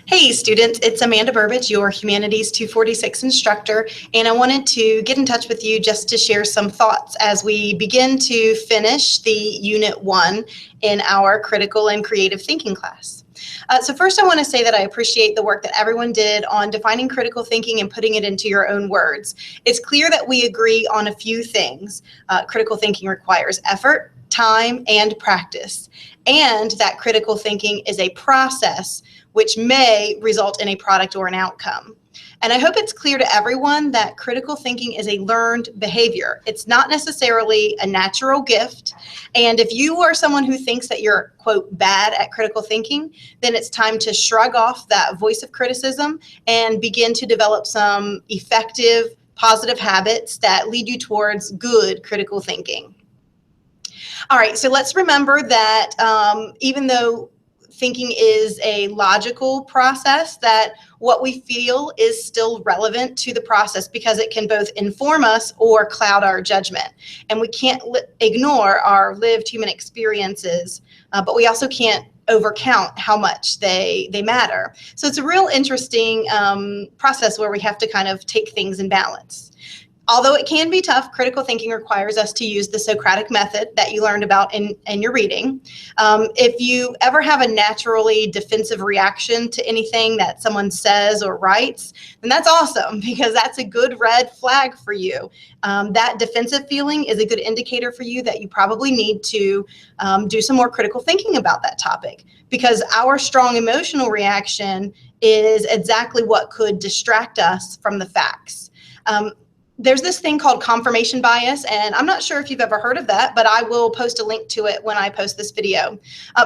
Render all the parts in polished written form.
Hey students, it's Amanda Burbidge, your Humanities 246 instructor, and I wanted to get in touch with you just to share some thoughts as we begin to finish the Unit 1 in our Critical and Creative Thinking class. So first I want to say that I appreciate the work that everyone did on defining critical thinking and putting it into your own words. It's clear that we agree on a few things. Critical thinking requires effort, time, and practice, and that critical thinking is a process which may result in a product or an outcome. And I hope it's clear to everyone that critical thinking is a learned behavior. It's not necessarily a natural gift. And if you are someone who thinks that you're, quote, bad at critical thinking, then it's time to shrug off that voice of criticism and begin to develop some effective, positive habits that lead you towards good critical thinking. All right, so let's remember that even though thinking is a logical process, that what we feel is still relevant to the process because it can both inform us or cloud our judgment. And we can't ignore our lived human experiences, but we also can't overcount how much they matter. So it's a real interesting process where we have to kind of take things in balance. Although it can be tough, critical thinking requires us to use the Socratic method that you learned about in your reading. If you ever have a naturally defensive reaction to anything that someone says or writes, then that's awesome because that's a good red flag for you. That defensive feeling is a good indicator for you that you probably need to do some more critical thinking about that topic, because our strong emotional reaction is exactly what could distract us from the facts. There's this thing called confirmation bias, and I'm not sure if you've ever heard of that, but I will post a link to it when I post this video.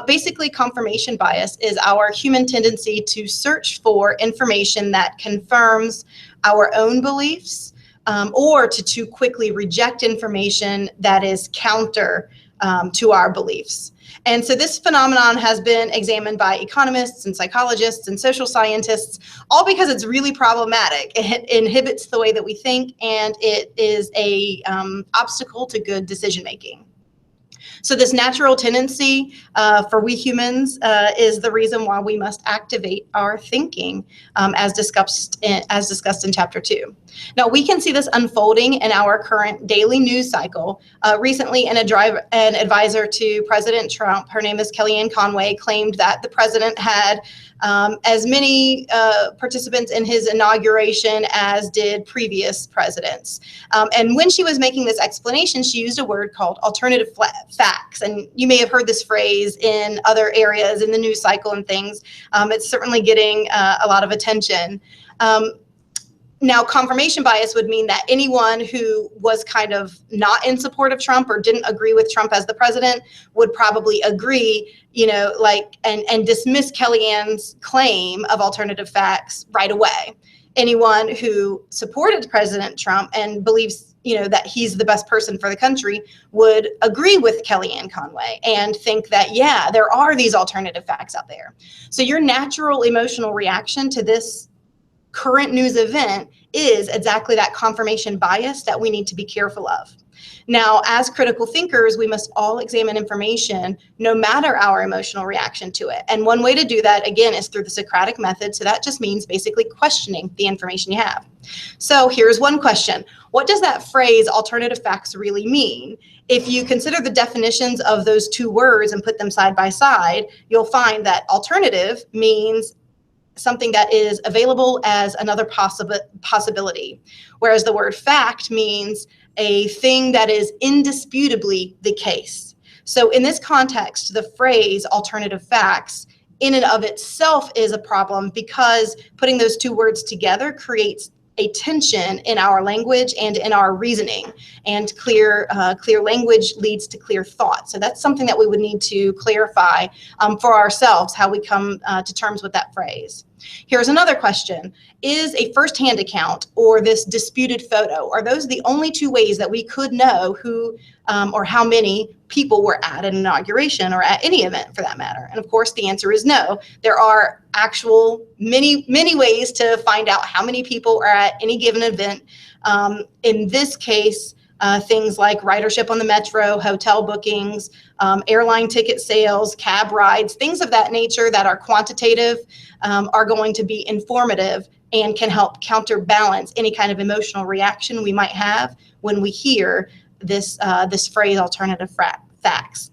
Basically, confirmation bias is our human tendency to search for information that confirms our own beliefs, or to too quickly reject information that is counter to our beliefs. And so this phenomenon has been examined by economists and psychologists and social scientists, all because it's really problematic. It inhibits the way that we think, and it is a obstacle to good decision making. So this natural tendency for we humans is the reason why we must activate our thinking, as discussed in Chapter 2. Now, we can see this unfolding in our current daily news cycle. Recently, an advisor to President Trump, her name is Kellyanne Conway, claimed that the president had as many participants in his inauguration as did previous presidents. And when she was making this explanation, she used a word called alternative facts. And you may have heard this phrase in other areas in the news cycle and things. It's certainly getting a lot of attention. Now, confirmation bias would mean that anyone who was kind of not in support of Trump or didn't agree with Trump as the president would probably agree, and dismiss Kellyanne's claim of alternative facts right away. Anyone who supported President Trump and believes, that he's the best person for the country would agree with Kellyanne Conway and think that, yeah, there are these alternative facts out there. So your natural emotional reaction to this current news event is exactly that confirmation bias that we need to be careful of. Now, as critical thinkers, we must all examine information no matter our emotional reaction to it. And one way to do that, again, is through the Socratic method. So that just means basically questioning the information you have. So here's one question. What does that phrase alternative facts really mean? If you consider the definitions of those two words and put them side by side, you'll find that alternative means something that is available as another possibility, whereas the word fact means a thing that is indisputably the case. So in this context, the phrase alternative facts in and of itself is a problem because putting those two words together creates a tension in our language and in our reasoning, and clear language leads to clear thought. So that's something that we would need to clarify for ourselves, how we come to terms with that phrase. Here's another question. Is a firsthand account or this disputed photo, are those the only two ways that we could know who or how many people were at an inauguration or at any event for that matter? And of course, the answer is no. There are actual many ways to find out how many people are at any given event. In this case, things like ridership on the metro, hotel bookings, airline ticket sales, cab rides, things of that nature that are quantitative, are going to be informative and can help counterbalance any kind of emotional reaction we might have when we hear this phrase, alternative facts.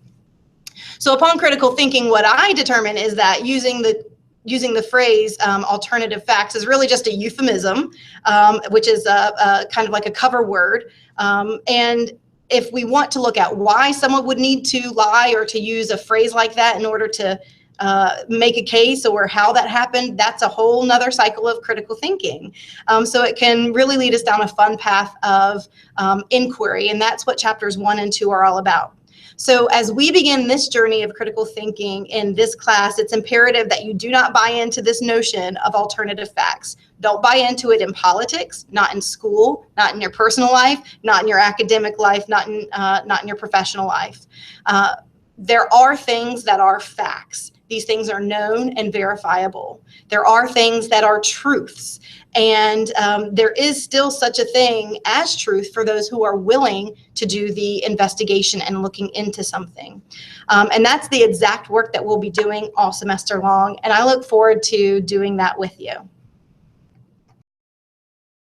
So upon critical thinking, what I determine is that using the phrase alternative facts is really just a euphemism, which is a kind of like a cover word. And if we want to look at why someone would need to lie or to use a phrase like that in order to make a case, or how that happened, that's a whole nother cycle of critical thinking. So it can really lead us down a fun path of inquiry, and that's what chapters 1 and 2 are all about. So as we begin this journey of critical thinking in this class, it's imperative that you do not buy into this notion of alternative facts. Don't buy into it in politics, not in school, not in your personal life, not in your academic life, not in your professional life. There are things that are facts. These things are known and verifiable. There are things that are truths. And there is still such a thing as truth for those who are willing to do the investigation and looking into something. And that's the exact work that we'll be doing all semester long. And I look forward to doing that with you.